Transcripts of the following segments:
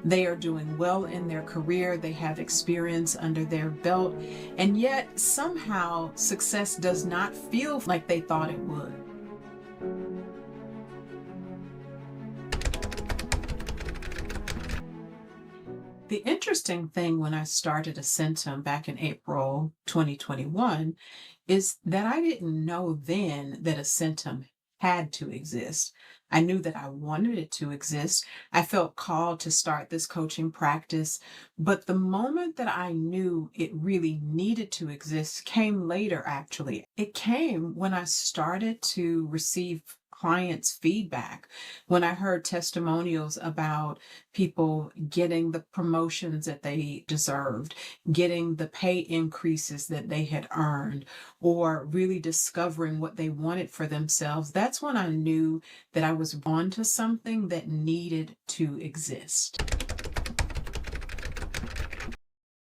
They are doing well in their career. They have experience under their belt. And yet somehow success does not feel like they thought it would. The interesting thing when I started Ascentim back in April 2021 is that I didn't know then that Ascentim had to exist. I knew that I wanted it to exist. I felt called to start this coaching practice, but the moment that I knew it really needed to exist came later, actually. It came when I started to receive clients' feedback, when I heard testimonials about people getting the promotions that they deserved, getting the pay increases that they had earned, or really discovering what they wanted for themselves. That's when I knew that I was onto something that needed to exist.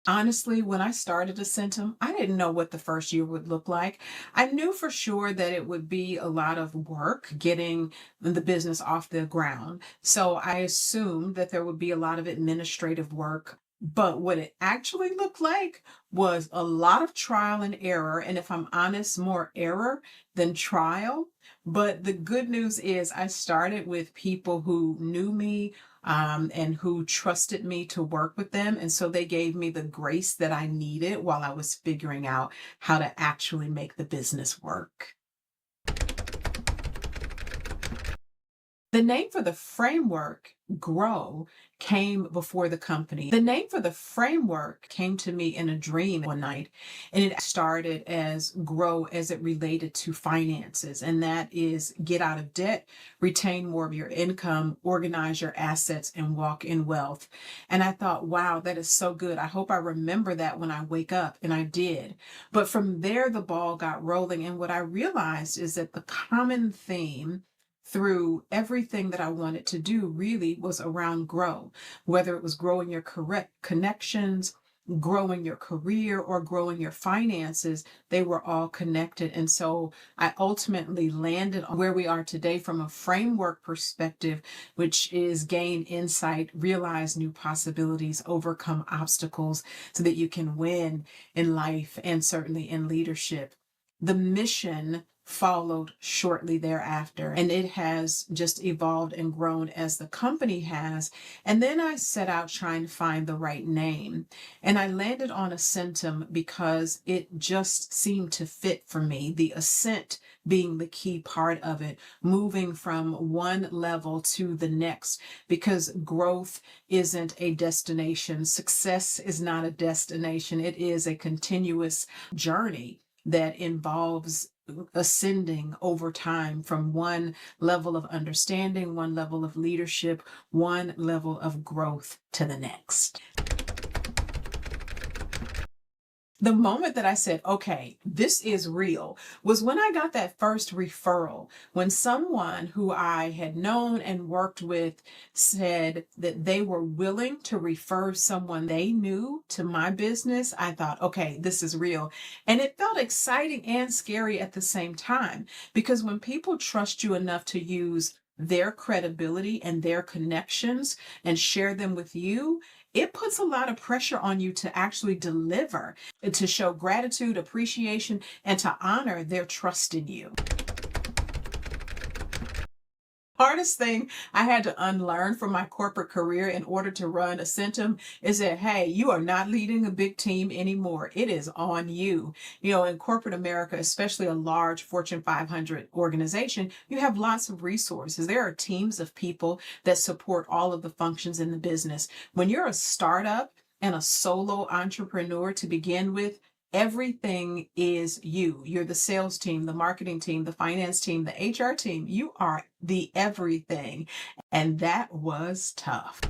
Honestly, when I started Ascentim, I didn't know what the first year would look like. I knew for sure that it would be a lot of work getting the business off the ground. So I assumed that there would be a lot of administrative work. But what it actually looked like was a lot of trial and error. And if I'm honest, more error than trial. But the good news is I started with people who knew me, and who trusted me to work with them. And so they gave me the grace that I needed while I was figuring out how to actually make the business work. The name for the framework, G.R.O.W, came before the company. The name for the framework came to me in a dream one night, and it started as G.R.O.W as it related to finances, and that is get out of debt, retain more of your income, organize your assets, and walk in wealth. And I thought, wow, that is so good. I hope I remember that when I wake up, and I did. But from there, the ball got rolling, and what I realized is that the common theme through everything that I wanted to do really was around grow, whether it was growing your correct connections, growing your career, or growing your finances, they were all connected. And so I ultimately landed on where we are today from a framework perspective, which is gain insight, realize new possibilities, overcome obstacles so that you can win in life and certainly in leadership. The mission followed shortly thereafter, and it has just evolved and grown as the company has. And then I set out trying to find the right name, and I landed on Ascentim because it just seemed to fit for me, the ascent being the key part of it, moving from one level to the next, because growth isn't a destination. Success is not a destination. It is a continuous journey that involves ascending over time from one level of understanding, one level of leadership, one level of growth to the next. The moment that I said, okay, this is real, was when I got that first referral, when someone who I had known and worked with said that they were willing to refer someone they knew to my business. I thought, okay, this is real. And it felt exciting and scary at the same time, because when people trust you enough to use their credibility and their connections and share them with you, it puts a lot of pressure on you to actually deliver, to show gratitude, appreciation, and to honor their trust in you. Hardest thing I had to unlearn from my corporate career in order to run Ascentim is that, hey, you are not leading a big team anymore. It is on you. You know, in corporate America, especially a large Fortune 500 organization, you have lots of resources. There are teams of people that support all of the functions in the business. When you're a startup and a solo entrepreneur to begin with, everything is you. You're the sales team, the marketing team, the finance team, the HR team. You are the everything. And that was tough.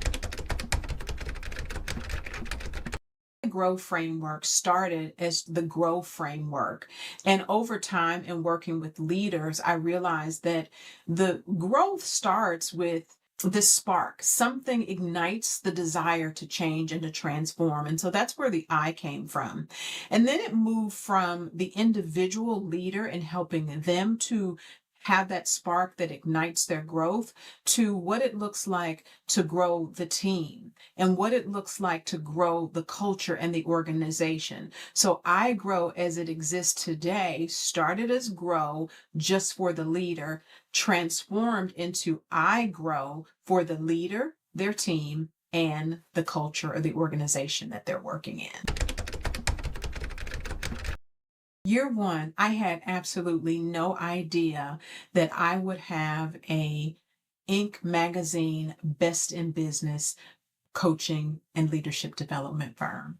The G.R.O.W framework started as the G.R.O.W framework. And over time, in working with leaders, I realized that the growth starts with this spark. Something ignites the desire to change and to transform. And so that's where the I came from. And then it moved from the individual leader and helping them to have that spark that ignites their growth, to what it looks like to grow the team and what it looks like to grow the culture and the organization. So I.G.R.O.W, as it exists today, started as G.R.O.W just for the leader, transformed into I.G.R.O.W for the leader, their team, and the culture of the organization that they're working in. Year one, I had absolutely no idea that I would have a Inc. magazine best in business coaching and leadership development firm.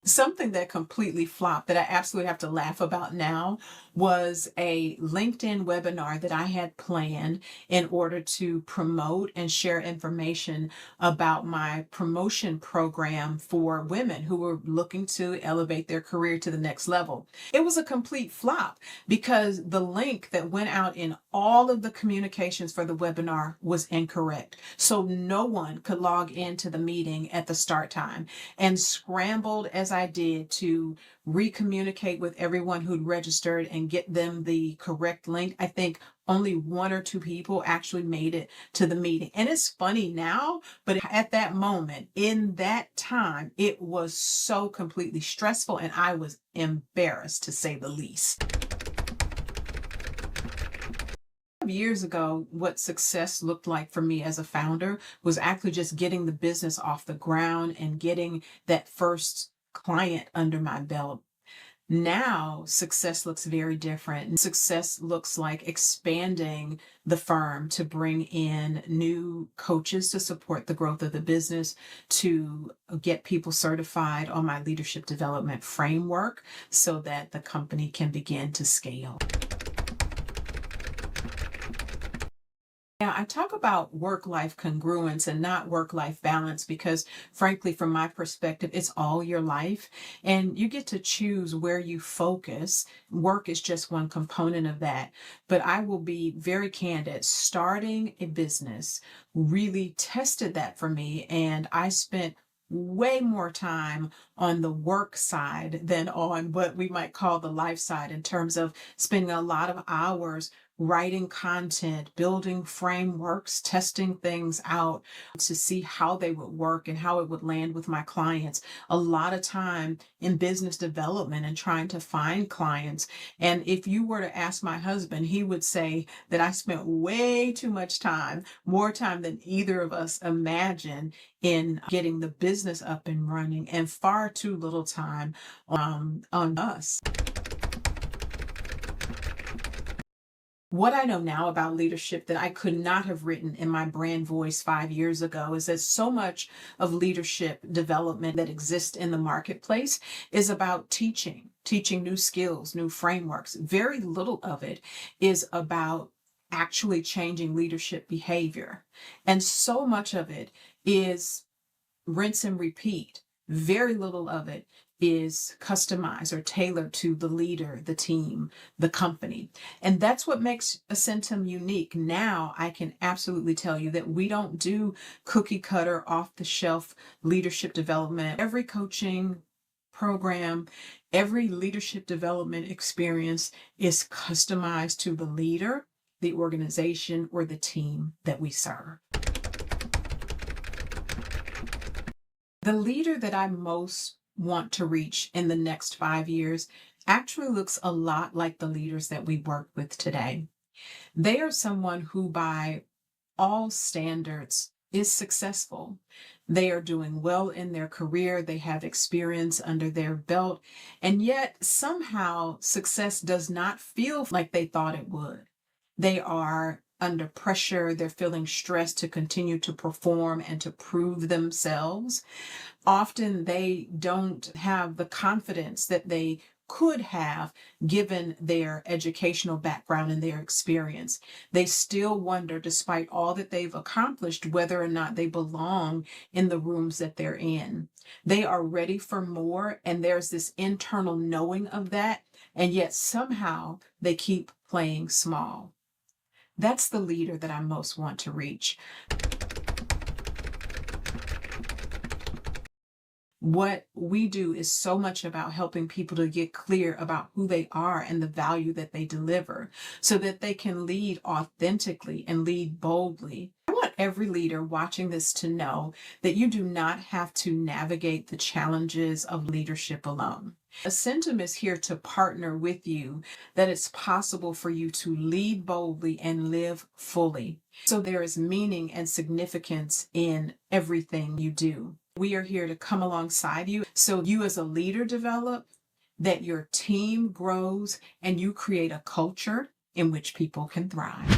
Something that completely flopped that I absolutely have to laugh about now was a LinkedIn webinar that I had planned in order to promote and share information about my promotion program for women who were looking to elevate their career to the next level. It was a complete flop because the link that went out in all of the communications for the webinar was incorrect. So no one could log into the meeting at the start time, and scrambled as I did to recommunicate with everyone who'd registered and get them the correct link. I think only one or two people actually made it to the meeting. And it's funny now, but at that moment, in that time, it was so completely stressful and I was embarrassed, to say the least. Years ago, what success looked like for me as a founder was actually just getting the business off the ground and getting that first client under my belt. Now, success looks very different. Success looks like expanding the firm to bring in new coaches to support the growth of the business, to get people certified on my leadership development framework so that the company can begin to scale. Yeah, I talk about work-life congruence and not work-life balance because, frankly, from my perspective, it's all your life and you get to choose where you focus. Work is just one component of that. But I will be very candid. Starting a business really tested that for me, and I spent way more time on the work side than on what we might call the life side, in terms of spending a lot of hours writing content, building frameworks, testing things out to see how they would work and how it would land with my clients. A lot of time in business development and trying to find clients. And if you were to ask my husband, he would say that I spent way too much time, more time than either of us imagined, in getting the business up and running, and far too little time on us. What I know now about leadership that I could not have written in my brand voice 5 years ago is that so much of leadership development that exists in the marketplace is about teaching new skills, new frameworks. Very little of it is about actually changing leadership behavior. And so much of it is rinse and repeat. Very little of it is customized or tailored to the leader, the team, the company. And that's what makes Ascentim unique. Now I can absolutely tell you that we don't do cookie cutter, off the shelf leadership development. Every coaching program, every leadership development experience is customized to the leader, the organization, or the team that we serve. The leader that I most want to reach in the next 5 years actually looks a lot like the leaders that we work with today. They are someone who, by all standards, is successful. They are doing well in their career. They have experience under their belt, and yet somehow success does not feel like they thought it would. They are under pressure. They're feeling stressed to continue to perform and to prove themselves. Often they don't have the confidence that they could have given their educational background and their experience. They still wonder, despite all that they've accomplished, whether or not they belong in the rooms that they're in. They are ready for more, and there's this internal knowing of that, and yet somehow they keep playing small. That's the leader that I most want to reach. What we do is so much about helping people to get clear about who they are and the value that they deliver so that they can lead authentically and lead boldly. I want every leader watching this to know that you do not have to navigate the challenges of leadership alone. Ascentim is here to partner with you, that it's possible for you to lead boldly and live fully. So there is meaning and significance in everything you do. We are here to come alongside you so you as a leader develop, that your team grows, and you create a culture in which people can thrive.